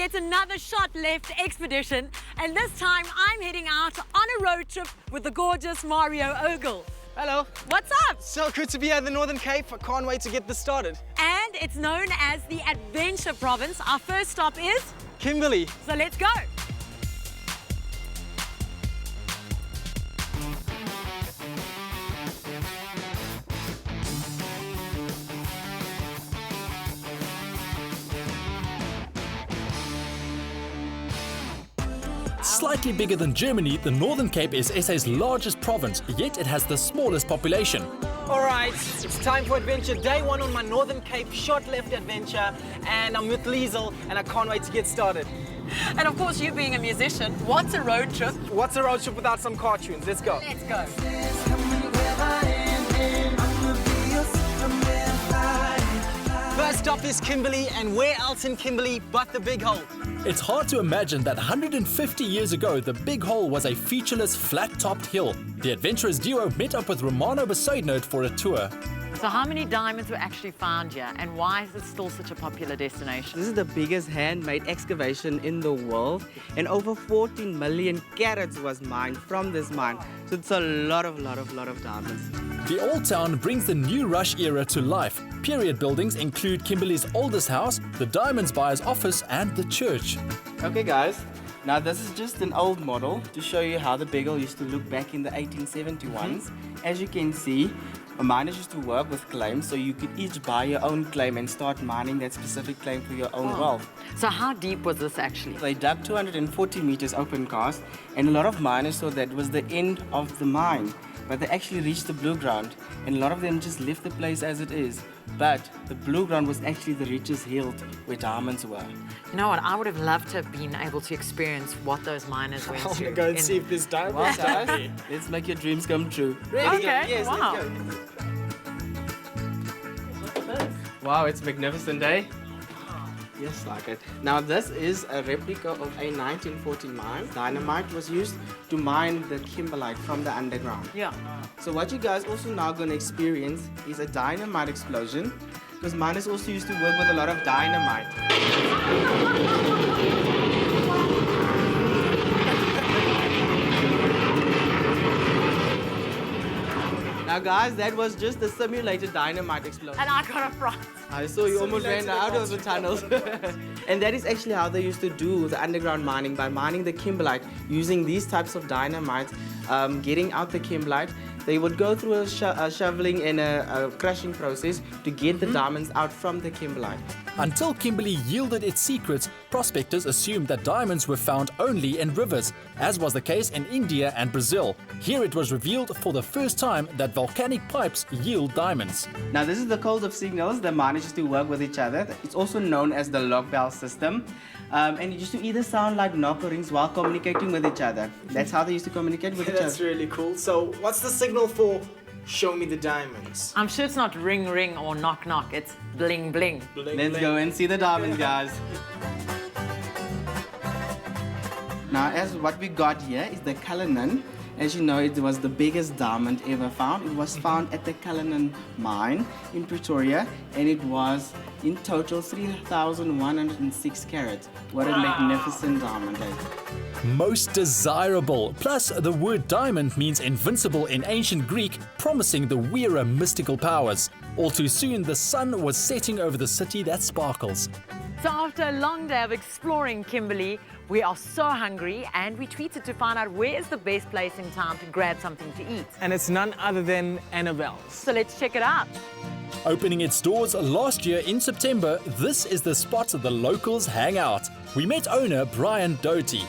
it's another Sho't Left expedition, and this time I'm heading out on a road trip with the gorgeous Mario Ogle. Hello. What's up? So good to be at the Northern Cape. I can't wait to get this started. And it's known as the Adventure Province. Our first stop is Kimberley. So let's go. Slightly bigger than Germany, the Northern Cape is SA's largest province, yet it has the smallest population. All right, it's time for adventure. Day one on my Northern Cape Sho't Left adventure, and I'm with Lezel, and I can't wait to get started. And of course, you being a musician, what's a road trip? What's a road trip without some cartoons? Let's go. Let's go. First stop is Kimberley, and where else in Kimberley but the Big Hole? It's hard to imagine that 150 years ago, the Big Hole was a featureless, flat-topped hill. The adventurous duo met up with Romano Besuidenhout for a tour. So how many diamonds were actually found here, and why is it still such a popular destination? This is the biggest handmade excavation in the world, and over 14 million carats was mined from this mine. So it's a lot of diamonds. The Old Town brings the new rush era to life. Period buildings include Kimberley's oldest house, the diamonds buyer's office, and the church. Okay guys, now this is just an old model to show you how the Big Hole used to look back in the 1871s. As you can see, miners used to work with claims, so you could each buy your own claim and start mining that specific claim for your own wealth. So how deep was this actually? They dug 240 meters open cast, and a lot of miners thought that was the end of the mine. But they actually reached the blue ground, and a lot of them just left the place as it is. But the blue ground was actually the richest hilt where diamonds were. You know what? I would have loved to have been able to experience what those miners went I'm through. gonna go and see if there's diamonds. Well, guys, let's make your dreams come true. Ready? Okay, Yes, wow. let's go. Wow, it's magnificent, eh? Yes, like it. Now this is a replica of a 1940 mine. Dynamite was used to mine the kimberlite from the underground. Yeah. So what you guys also now going to experience is a dynamite explosion, because miners also used to work with a lot of dynamite. Now guys, that was just a simulated dynamite explosion. And I got a fright. I saw you almost ran out of the tunnels. And that is actually how they used to do the underground mining, by mining the kimberlite using these types of dynamite, getting out the kimberlite. They would go through a shoveling and a crushing process to get the diamonds out from the kimberlite. Until Kimberley yielded its secrets, prospectors assumed that diamonds were found only in rivers, as was the case in India and Brazil. Here it was revealed for the first time that volcanic pipes yield diamonds. Now this is the code of signals that miners used to work with each other. It's also known as the log bell system. And it used to either sound like knock or rings while communicating with each other. That's how they used to communicate with each That's other. really cool. So what's the signal for show me the diamonds? I'm sure it's not ring ring or knock knock, it's bling bling. Bling, Let's bling. go and see the diamonds, guys. Now, as what we got here is the Cullinan. As you know, it was the biggest diamond ever found. It was found at the Cullinan mine in Pretoria, and it was in total 3,106 carats. What a magnificent diamond, eh? Most desirable. Plus, the word diamond means invincible in ancient Greek, promising the wearer mystical powers. All too soon, the sun was setting over the city that sparkles. So after a long day of exploring Kimberley, we are so hungry and we tweeted to find out where is the best place in town to grab something to eat. And it's none other than Annabelle's. So let's check it out. Opening its doors last year in September, this is the spot the locals hang out. We met owner Brian Doty.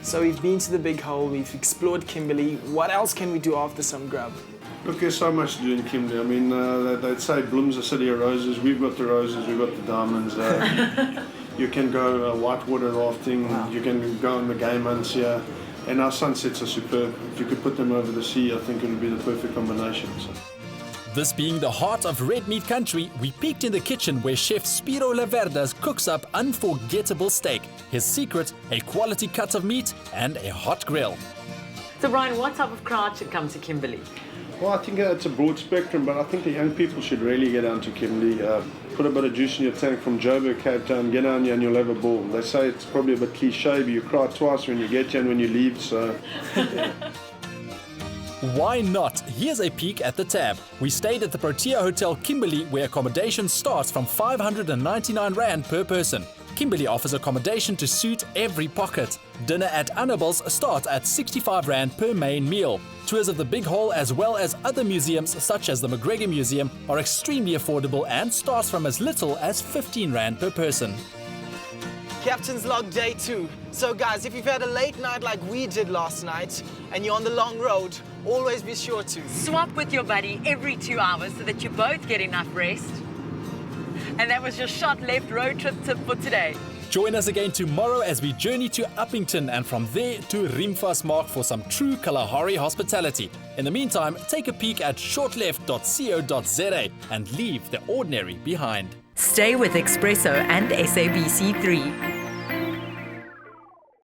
So we've been to the Big Hole, we've explored Kimberley. What else can we do after some grub? Look, there's so much to do in Kimberley. I mean, they'd say Bloom's a city of roses. We've got the roses, we've got the diamonds. You can go whitewater rafting, you can go on the game hunts here. And our sunsets are superb. If you could put them over the sea, I think it would be the perfect combination. This being the heart of red meat country, we peeked in the kitchen where Chef Spiro Laverdas cooks up unforgettable steak. His secret, a quality cut of meat and a hot grill. So Brian, what type of crowd should come to Kimberley? Well, I think it's a broad spectrum, but I think the young people should really get down to Kimberley. Put a bit of juice in your tank from Joburg, Cape Town, get down here and you'll have a ball. They say it's probably a bit cliche, but you cry twice when you get here and when you leave, so... Why not? Here's a peek at the tab. We stayed at the Protea Hotel Kimberley, where accommodation starts from 599 Rand per person. Kimberley offers accommodation to suit every pocket. Dinner at Annabelle's starts at 65 Rand per main meal. Tours of the Big Hall as well as other museums such as the McGregor Museum are extremely affordable and starts from as little as 15 Rand per person. Captain's log day 2. So guys, if you've had a late night like we did last night and you're on the long road, always be sure to Swap with your buddy every 2 hours so that you both get enough rest. And that was your Sho't Left road trip tip for today. Join us again tomorrow as we journey to Uppington and from there to Rimfasmark for some true Kalahari hospitality. In the meantime, take a peek at shotleft.co.za and leave the ordinary behind. Stay with eXpresso and SABC3.